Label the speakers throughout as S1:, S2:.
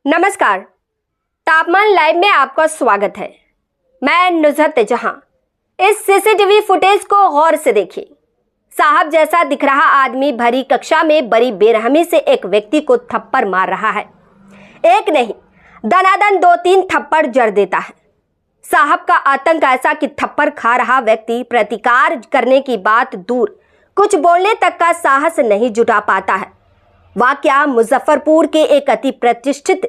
S1: नमस्कार। तापमान लाइव में आपका स्वागत है। मैं नुज़हत जहां। इस सीसीटीवी फुटेज को गौर से देखिए। साहब जैसा दिख रहा आदमी भरी कक्षा में बड़ी बेरहमी से एक व्यक्ति को थप्पड़ मार रहा है। एक नहीं, दनादन 2-3 थप्पड़ जड़ देता है। साहब का आतंक ऐसा कि थप्पड़ खा रहा व्यक्ति प्रतिकार करने की बात दूर, कुछ बोलने तक का साहस नहीं जुटा पाता है। वाकया मुजफ्फरपुर के एक अति प्रतिष्ठित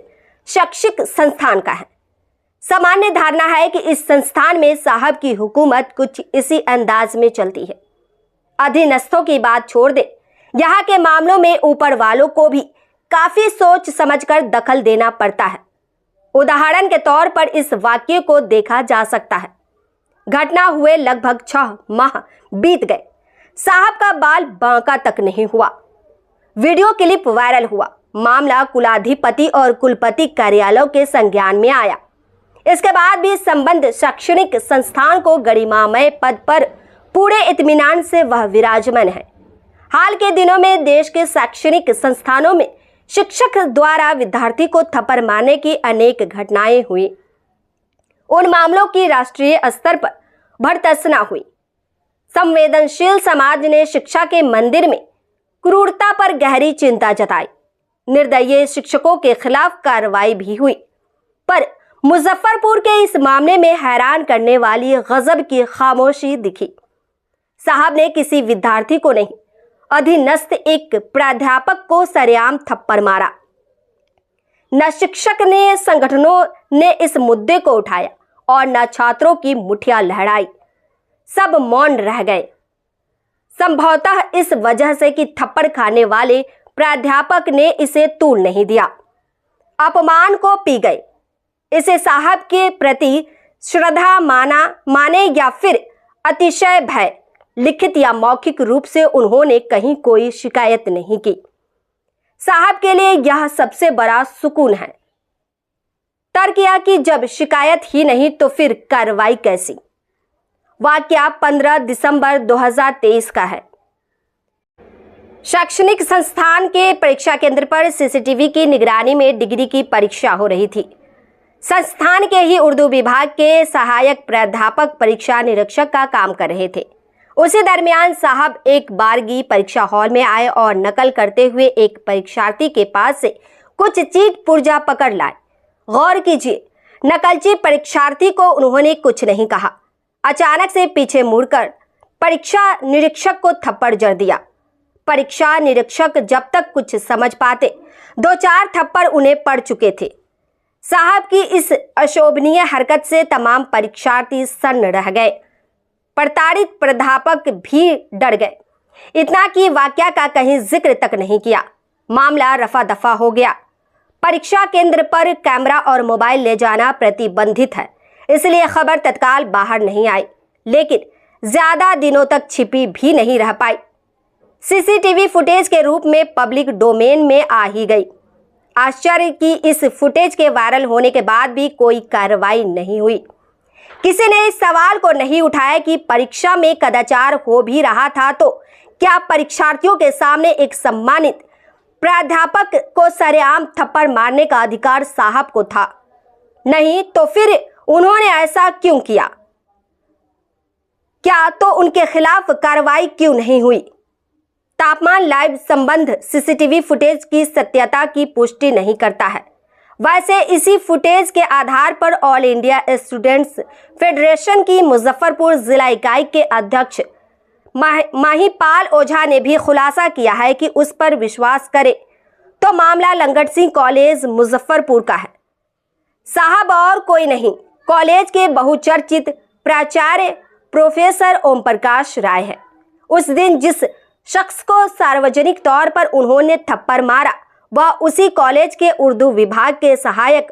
S1: शैक्षिक संस्थान का है। सामान्य धारणा है कि इस संस्थान में साहब की हुकूमत कुछ इसी अंदाज में चलती है। अधीनस्थों की बात छोड़ दे, यहाँ के मामलों में ऊपर वालों को भी काफी सोच समझकर दखल देना पड़ता है। उदाहरण के तौर पर इस वाक्य को देखा जा सकता है। घटना हुए लगभग 6 माह बीत गए, साहब का बाल बांका तक नहीं हुआ। वीडियो क्लिप वायरल हुआ। मामला कुलाधिपति और कुलपति कार्यालयों के संज्ञान में आया। इसके बाद भी संबंध शैक्षणिक संस्थान को गरिमामय पद पर पूरे इत्मीनान से वह विराजमान है। हाल के दिनों में देश के शैक्षणिक संस्थानों में शिक्षक द्वारा विद्यार्थी को थप्पड़ मारने की अनेक घटनाएं हुई। उन मामलों की राष्ट्रीय स्तर पर भर्त्सना हुई। संवेदनशील समाज ने शिक्षा के मंदिर में क्रूरता पर गहरी चिंता जताई। निर्दयी शिक्षकों के खिलाफ कार्रवाई भी हुई। पर मुजफ्फरपुर के इस मामले में हैरान करने वाली गजब की खामोशी दिखी। साहब ने किसी विद्यार्थी को नहीं, अधीनस्थ एक प्राध्यापक को सरेआम थप्पड़ मारा। न शिक्षक ने संगठनों ने इस मुद्दे को उठाया और न छात्रों की मुठियां लहराई। सब मौन रह गए। संभवतः इस वजह से कि थप्पड़ खाने वाले प्राध्यापक ने इसे तूल नहीं दिया, अपमान को पी गए। इसे साहब के प्रति श्रद्धा माने या फिर अतिशय भय। लिखित या मौखिक रूप से उन्होंने कहीं कोई शिकायत नहीं की। साहब के लिए यह सबसे बड़ा सुकून है। तर्क किया कि जब शिकायत ही नहीं तो फिर कार्रवाई कैसी। वाकया 15 दिसंबर 2023 का है। शैक्षणिक संस्थान के परीक्षा केंद्र पर सीसीटीवी की निगरानी में डिग्री की परीक्षा हो रही थी। संस्थान के ही उर्दू विभाग के सहायक प्राध्यापक परीक्षा निरीक्षक का काम कर रहे थे। उसी दरमियान साहब एक बारगी परीक्षा हॉल में आए और नकल करते हुए एक परीक्षार्थी के पास से कुछ चीज पुर्जा पकड़ लाए। गौर कीजिए, नकलची परीक्षार्थी को उन्होंने कुछ नहीं कहा। अचानक से पीछे मुड़कर परीक्षा निरीक्षक को थप्पड़ जड़ दिया। परीक्षा निरीक्षक जब तक कुछ समझ पाते 2-4 थप्पड़ उन्हें पड़ चुके थे। साहब की इस अशोभनीय हरकत से तमाम परीक्षार्थी सन्न रह गए। प्रताड़ित प्राध्यापक भी डर गए। इतना कि वाकया का कहीं जिक्र तक नहीं किया। मामला रफा दफा हो गया। परीक्षा केंद्र पर कैमरा और मोबाइल ले जाना प्रतिबंधित है, इसलिए खबर तत्काल बाहर नहीं आई, लेकिन ज्यादा दिनों तक छिपी भी नहीं रह पाई। सीसीटीवी फुटेज के रूप में पब्लिक डोमेन में आ ही गई। आश्चर्य कि इस फुटेज के वायरल होने के बाद भी कोई कार्रवाई नहीं हुई। किसी ने इस सवाल को नहीं उठाया कि परीक्षा में कदाचार हो भी रहा था तो क्या परीक्षार्थियों के सामने एक सम्मानित प्राध्यापक को सरेआम थप्पड़ मारने का अधिकार साहब को था? नहीं तो फिर उन्होंने ऐसा क्यों किया? क्या तो उनके खिलाफ कार्रवाई क्यों नहीं हुई? तापमान लाइव संबंध सीसीटीवी फुटेज की सत्यता की पुष्टि नहीं करता है। वैसे इसी फुटेज के आधार पर ऑल इंडिया स्टूडेंट्स फेडरेशन की मुजफ्फरपुर जिला इकाई के अध्यक्ष महिपाल ओझा ने भी खुलासा किया है कि उस पर विश्वास करे तो मामला लंगट सिंह कॉलेज मुजफ्फरपुर का है। साहब और कोई नहीं, कॉलेज के बहुचर्चित प्राचार्य प्रोफेसर ओम प्रकाश राय है। उस दिन जिस शख्स को सार्वजनिक तौर पर उन्होंने थप्पड़ मारा वह उसी कॉलेज के उर्दू विभाग के सहायक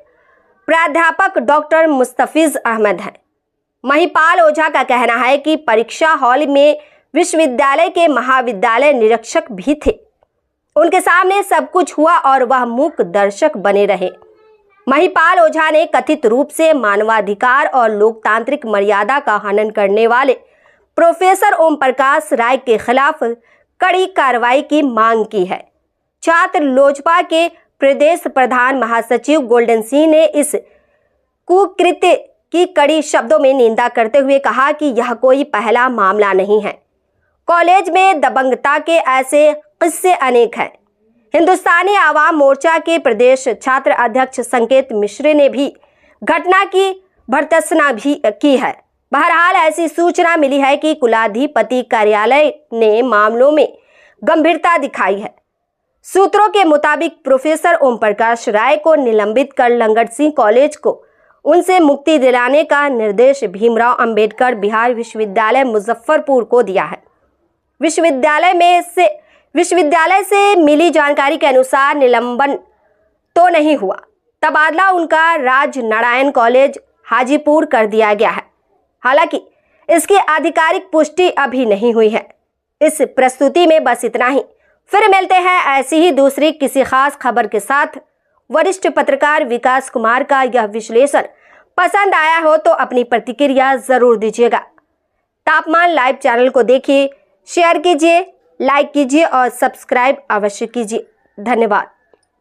S1: प्राध्यापक डॉक्टर मुस्तफिज अहमद हैं। महिपाल ओझा का कहना है कि परीक्षा हॉल में विश्वविद्यालय के महाविद्यालय निरीक्षक भी थे। उनके सामने सब कुछ हुआ और वह मूक दर्शक बने रहे। महिपाल ओझा ने कथित रूप से मानवाधिकार और लोकतांत्रिक मर्यादा का हनन करने वाले प्रोफेसर ओम प्रकाश राय के खिलाफ कड़ी कार्रवाई की मांग की है। छात्र लोजपा के प्रदेश प्रधान महासचिव गोल्डन सिंह ने इस कुकृत्य की कड़ी शब्दों में निंदा करते हुए कहा कि यह कोई पहला मामला नहीं है। कॉलेज में दबंगता के ऐसे किस्से अनेक हैं। हिंदुस्तानी आवाम मोर्चा के प्रदेश छात्र अध्यक्ष संकेत मिश्र ने भी घटना की भर्त्सना भी की है। बहरहाल ऐसी सूचना मिली है कि कुलाधिपति कार्यालय ने मामलों में गंभीरता दिखाई है। सूत्रों के मुताबिक प्रोफेसर ओम प्रकाश राय को निलंबित कर लंगट सिंह कॉलेज को उनसे मुक्ति दिलाने का निर्देश भीमराव अंबेडकर बिहार विश्वविद्यालय मुजफ्फरपुर को दिया है। विश्वविद्यालय से मिली जानकारी के अनुसार निलंबन तो नहीं हुआ, तबादला उनका राजनारायण कॉलेज हाजीपुर कर दिया गया है। हालांकि इसकी आधिकारिक पुष्टि अभी नहीं हुई है। इस प्रस्तुति में बस इतना ही। फिर मिलते हैं ऐसी ही दूसरी किसी खास खबर के साथ। वरिष्ठ पत्रकार विकास कुमार का यह विश्लेषण पसंद आया हो तो अपनी प्रतिक्रिया जरूर दीजिएगा। तापमान लाइव चैनल को देखिए, शेयर कीजिए, लाइक कीजिए और सब्सक्राइब अवश्य कीजिए। धन्यवाद।